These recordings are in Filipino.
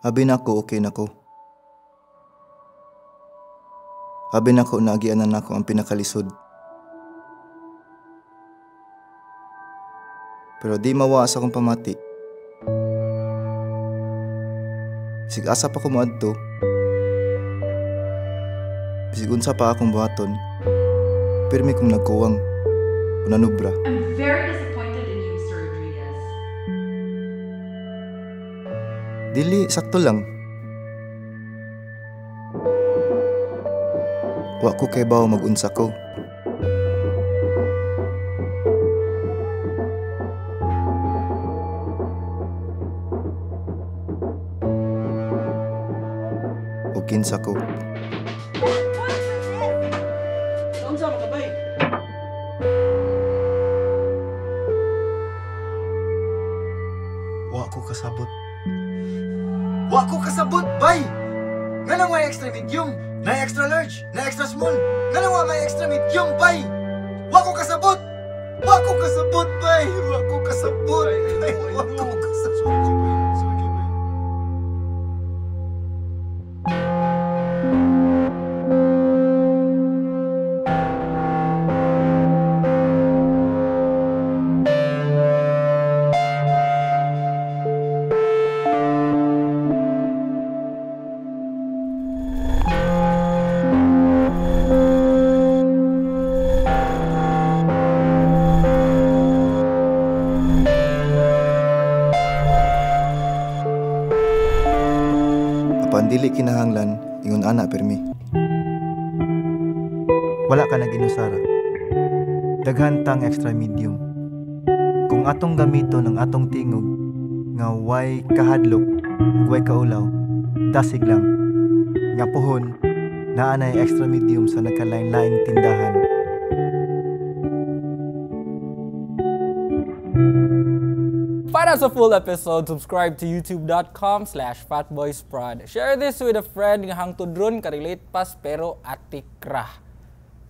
Abi na ko, okay na ko. Abi na ko, naagianan na ko ang pinakalisod. Pero di mawaas akong pamati. Bisig asa pa ko moadto. Bisig unsa pa akong buhaton. Pirmi kong nagkuwang. Unanubra. I'm very disappointed in you, Mr. Rodriguez. Dili, sakto lang. Wa ko kay bawo mag-unsa ko. O kinsa ko. Unsa man ka bay? Wa ko kasabot. Wa ko kasabot bay. Ngano may extra medium, na extra large, na extra small. Ngano may extra medium bay. Wa ko kasabot. Wa ko kasabot bay. Wa ko kasabot. Wa ko kasabot. Apan dili kinahanglan, ingon ana pirmi. Wala ka na ginusara. Daghan tang extra medium. Kung atong gamito ng atong tingog, nga way kahadlok, way kaulaw, dasig lang. Nga puhon, naa na extra medium sa nagkalain-laing tindahan. Para sa full episode, subscribe to youtube.com/fatboysprod. Share this with a friend nga hangtod ron ka-relate pas pero atikra.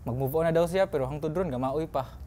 Mag-move on na daw siya pero hangtod ron gamaoy pa.